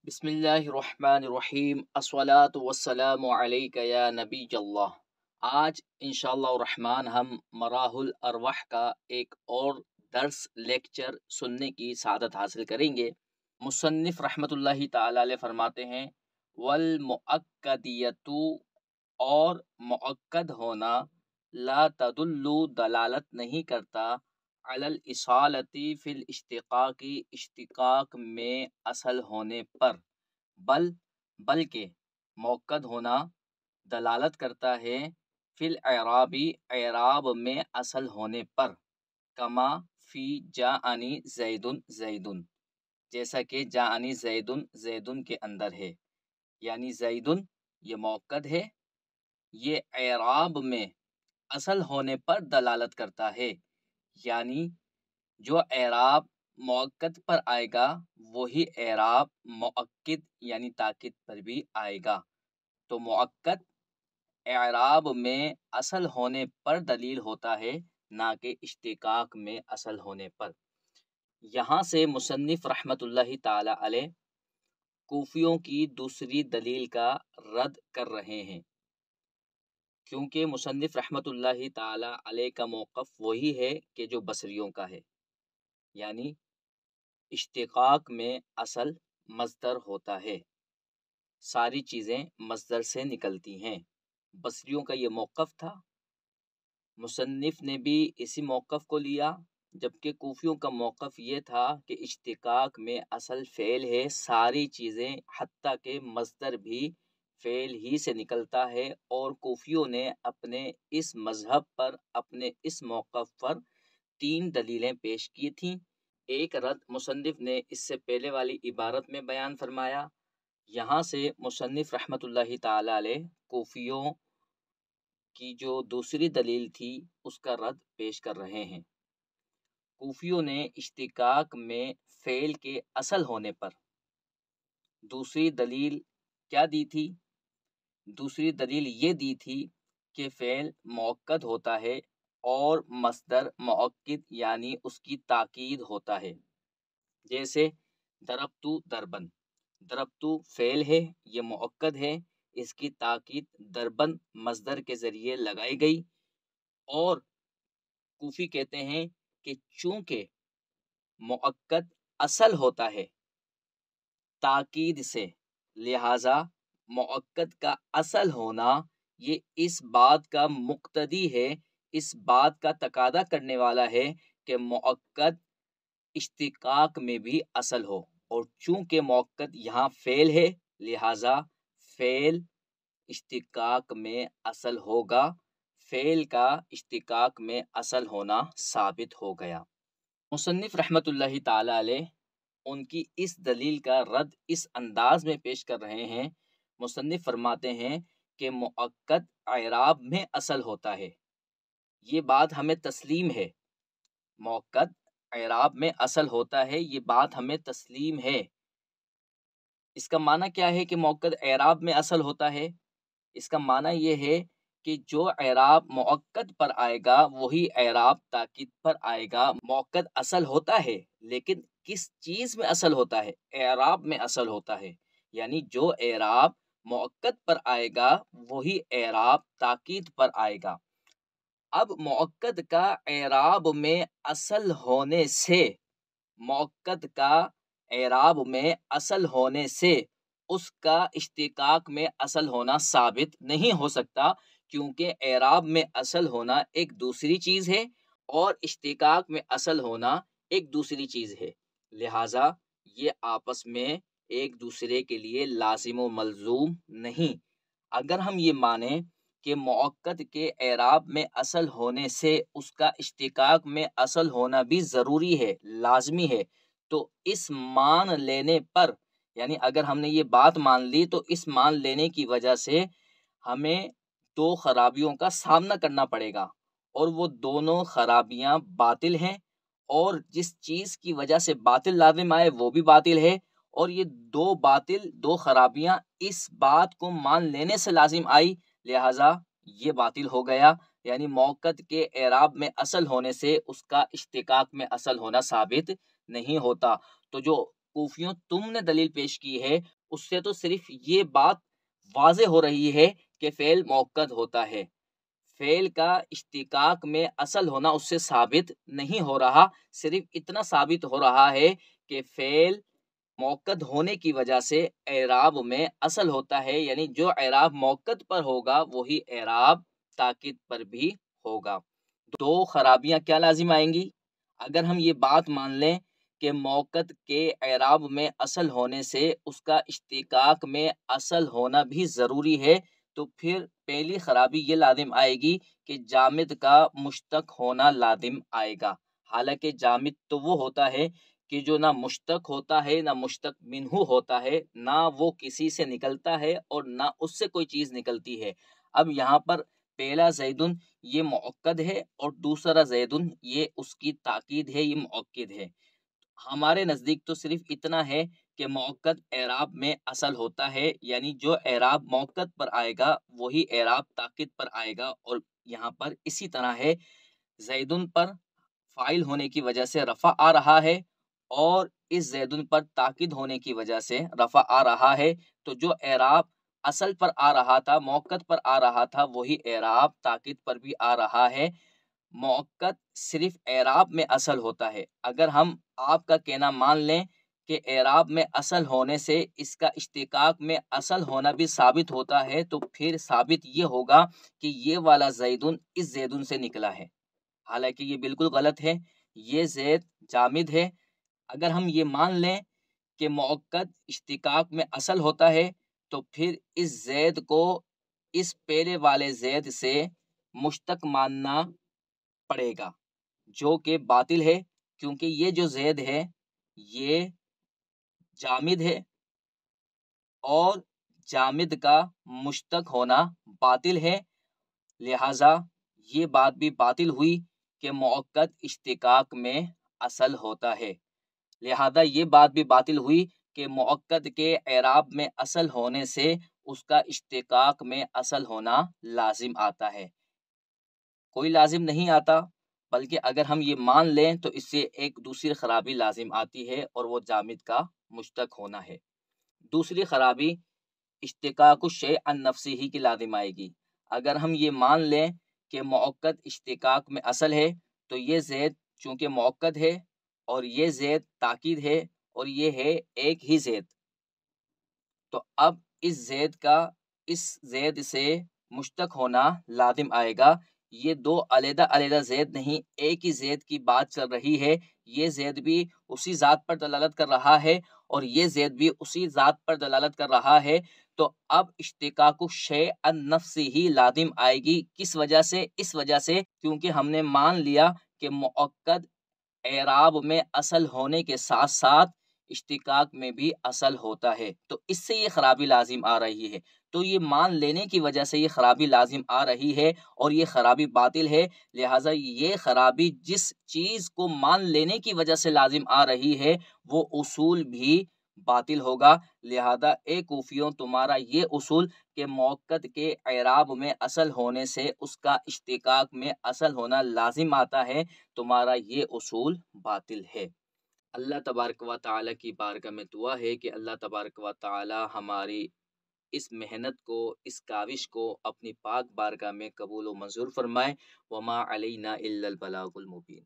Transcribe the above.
بسم اللہ الرحمن الرحیم الصلاۃ والسلام علیک یا نبی اللہ۔ آج انشاءاللہ الرحمن ہم مراح الارواح کا ایک اور درس لیکچر سننے کی سعادت حاصل کریں گے۔ مصنف رحمۃ اللہ تعالی علیہ فرماتے ہیں والمؤکدیت، اور مؤکد ہونا، لا تدل دلالت نہیں کرتا، علی الاصالتی فی الاشتقاق، اشتقاق میں اصل ہونے پر، بلکہ مؤکد ہونا دلالت کرتا ہے فی الاعرابی، اعراب میں اصل ہونے پر، کما فی جاءنی زیدن زیدن، جیسا کہ جاءنی زیدن زیدن کے اندر ہے، یعنی زیدن یہ مؤکد ہے، یہ اعراب میں اصل ہونے پر دلالت کرتا ہے، یعنی جو اعراب مؤکد پر آئے گا وہی اعراب مؤکد یعنی تاکید پر بھی آئے گا۔ تو مؤکد اعراب میں اصل ہونے پر دلیل ہوتا ہے، نہ کہ اشتقاق میں اصل ہونے پر۔ یہاں سے مصنف رحمت اللہ تعالی علیہ کوفیوں کی دوسری دلیل کا رد کر رہے ہیں، کیونکہ مصنف رحمت اللہ تعالی علیہ کا موقف وہی ہے کہ جو بصریوں کا ہے، یعنی اشتقاق میں اصل مصدر ہوتا ہے، ساری چیزیں مصدر سے نکلتی ہیں۔ بصریوں کا یہ موقف تھا، مصنف نے بھی اسی موقف کو لیا، جبکہ کوفیوں کا موقف یہ تھا کہ اشتقاق میں اصل فعل ہے، ساری چیزیں حتیٰ کہ مصدر بھی فعل ہی سے نکلتا ہے، اور کوفیوں نے اپنے اس مذہب پر، اپنے اس موقف پر 3 دلیلیں پیش کی تھیں۔ ایک رد مصنف نے اس سے پہلے والی عبارت میں بیان فرمایا، یہاں سے مصنف رحمت اللہ تعالی علیہ کوفیوں کی جو دوسری دلیل تھی اس کا رد پیش کر رہے ہیں۔ کوفیوں نے اشتقاق میں فعل کے اصل ہونے پر دوسری دلیل کیا دی تھی؟ دوسری دلیل یہ دی تھی کہ فعل مؤکد ہوتا ہے اور مصدر مؤکد یعنی اس کی تاکید ہوتا ہے، جیسے ضربت ضربن، ضربت فعل ہے، یہ مؤکد ہے، اس کی تاکید ضربن مصدر کے ذریعے لگائی گئی، اور کوفی کہتے ہیں کہ چونکہ مؤکد اصل ہوتا ہے تاکید سے، لہذا مؤکد کا اصل ہونا یہ اس بات کا مقتضی ہے، اس بات کا تقاضا کرنے والا ہے کہ مؤکد اشتقاق میں بھی اصل ہو، اور چونکہ مؤکد یہاں فعل ہے لہذا فعل اشتقاق میں اصل ہوگا، فعل کا اشتقاق میں اصل ہونا ثابت ہو گیا۔ مصنف رحمت اللہ تعالی علیہ ان کی اس دلیل کا رد اس انداز میں پیش کر رہے ہیں۔ مصنف فرماتے ہیں کہ مؤکد اعراب میں اصل ہوتا ہے، یہ بات ہمیں تسلیم ہے، مؤکد اعراب میں اصل ہوتا ہے، یہ بات ہمیں تسلیم ہے۔ اس کا معنی کیا ہے کہ مؤکد اعراب میں اصل ہوتا ہے؟ اس کا معنی یہ ہے کہ جو اعراب مؤکد پر آئے گا وہی اعراب تاکید پر آئے گا۔ مؤکد اصل ہوتا ہے لیکن کس چیز میں اصل ہوتا ہے؟ اعراب میں اصل ہوتا ہے، یعنی جو اعراب مؤکد پر آئے گا وہی اعراب تاکید پر آئے گا۔ اب مؤکد کا اعراب میں اصل ہونے سے، مؤکد کا اعراب میں اصل ہونے سے اس کا اشتقاق میں اصل ہونا ثابت نہیں ہو سکتا، کیونکہ اعراب میں اصل ہونا ایک دوسری چیز ہے اور اشتقاق میں اصل ہونا ایک دوسری چیز ہے، لہٰذا یہ آپس میں ایک دوسرے کے لیے لازم و ملزوم نہیں۔ اگر ہم یہ مانیں کہ مؤکد کے اعراب میں اصل ہونے سے اس کا اشتقاق میں اصل ہونا بھی ضروری ہے، لازمی ہے، تو اس مان لینے پر، یعنی اگر ہم نے یہ بات مان لی تو اس مان لینے کی وجہ سے ہمیں 2 خرابیوں کا سامنا کرنا پڑے گا، اور وہ دونوں خرابیاں باطل ہیں، اور جس چیز کی وجہ سے باطل لازم آئے وہ بھی باطل ہے، اور یہ 2 خرابیاں اس بات کو مان لینے سے لازم آئی، لہٰذا یہ باطل ہو گیا، یعنی مؤکد کے اعراب میں اصل ہونے سے اس کا اشتقاق میں اصل ہونا ثابت نہیں ہوتا۔ تو جو کوفیوں تم نے دلیل پیش کی ہے اس سے تو صرف یہ بات واضح ہو رہی ہے کہ فعل مؤکد ہوتا ہے، فعل کا اشتقاق میں اصل ہونا اس سے ثابت نہیں ہو رہا، صرف اتنا ثابت ہو رہا ہے کہ فعل مؤکد ہونے کی وجہ سے اعراب میں اصل ہوتا ہے، یعنی جو اعراب مؤکد پر ہوگا وہی اعراب تاکید پر بھی ہوگا۔ دو خرابیاں کیا لازم آئیں گی؟ اگر ہم یہ بات مان لیں کہ مؤکد کے اعراب میں اصل ہونے سے اس کا اشتقاق میں اصل ہونا بھی ضروری ہے، تو پھر پہلی خرابی یہ لازم آئے گی کہ جامد کا مشتق ہونا لازم آئے گا، حالانکہ جامد تو وہ ہوتا ہے کہ جو نہ مشتق ہوتا ہے نہ مشتق منہو ہوتا ہے، نہ وہ کسی سے نکلتا ہے اور نہ اس سے کوئی چیز نکلتی ہے۔ اب یہاں پر پہلا زیدن یہ مؤکد ہے اور دوسرا زیدن یہ اس کی تاکید ہے، یہ مؤکد ہے۔ ہمارے نزدیک تو صرف اتنا ہے کہ مؤکد اعراب میں اصل ہوتا ہے، یعنی جو اعراب مؤکد پر آئے گا وہی اعراب تاکید پر آئے گا، اور یہاں پر اسی طرح ہے، زیدن پر فاعل ہونے کی وجہ سے رفع آ رہا ہے اور اس زیدن پر تاکید ہونے کی وجہ سے رفع آ رہا ہے، تو جو اعراب اصل پر آ رہا تھا، مؤکد پر آ رہا تھا، وہی اعراب تاکید پر بھی آ رہا ہے۔ مؤکد صرف اعراب میں اصل ہوتا ہے۔ اگر ہم آپ کا کہنا مان لیں کہ اعراب میں اصل ہونے سے اس کا اشتقاق میں اصل ہونا بھی ثابت ہوتا ہے، تو پھر ثابت یہ ہوگا کہ یہ والا زیدن اس زیدن سے نکلا ہے، حالانکہ یہ بالکل غلط ہے، یہ زید جامد ہے۔ اگر ہم یہ مان لیں کہ مؤکد اشتقاق میں اصل ہوتا ہے، تو پھر اس زید کو اس پہلے والے زید سے مشتق ماننا پڑے گا، جو کہ باطل ہے، کیونکہ یہ جو زید ہے یہ جامد ہے اور جامد کا مشتق ہونا باطل ہے، لہٰذا یہ بات بھی باطل ہوئی کہ مؤکد اشتقاق میں اصل ہوتا ہے۔ لہذا یہ بات بھی باطل ہوئی کہ مؤکد کے اعراب میں اصل ہونے سے اس کا اشتقاق میں اصل ہونا لازم آتا ہے، کوئی لازم نہیں آتا، بلکہ اگر ہم یہ مان لیں تو اس سے ایک دوسری خرابی لازم آتی ہے اور وہ جامد کا مشتق ہونا ہے۔ دوسری خرابی اشتقاق الشیء عن نفسہ کی لازم آئے گی۔ اگر ہم یہ مان لیں کہ مؤکد اشتقاق میں اصل ہے، تو یہ زید چونکہ مؤکد ہے اور یہ زید تاکید ہے اور یہ ہے ایک ہی زید، تو اب اس زید کا اس زید سے مشتق ہونا لازم آئے گا۔ یہ دو علیحدہ علیحدہ زید نہیں، ایک ہی زید کی بات چل رہی ہے، یہ زید بھی اسی ذات پر دلالت کر رہا ہے اور یہ زید بھی اسی ذات پر دلالت کر رہا ہے، تو اب اشتقاق الشیء عن نفسہ لازم آئے گی، کس وجہ سے؟ اس وجہ سے کیونکہ ہم نے مان لیا کہ مؤکد اعراب میں اصل ہونے کے ساتھ ساتھ اشتقاق میں بھی اصل ہوتا ہے، تو اس سے یہ خرابی لازم آ رہی ہے۔ تو یہ مان لینے کی وجہ سے یہ خرابی لازم آ رہی ہے اور یہ خرابی باطل ہے، لہٰذا یہ خرابی جس چیز کو مان لینے کی وجہ سے لازم آ رہی ہے وہ اصول بھی باطل ہوگا۔ لہذا اے کوفیوں، تمہارا یہ اصول کہ مؤکد کے اعراب میں اصل ہونے سے اس کا اشتقاق میں اصل ہونا لازم آتا ہے، تمہارا یہ اصول باطل ہے۔ اللہ تبارک و تعالیٰ کی بارگاہ میں دعا ہے کہ اللہ تبارک و تعالیٰ ہماری اس محنت کو، اس کاوش کو اپنی پاک بارگاہ میں قبول و منظور فرمائے۔ وما علینا الا البلاغ المبین۔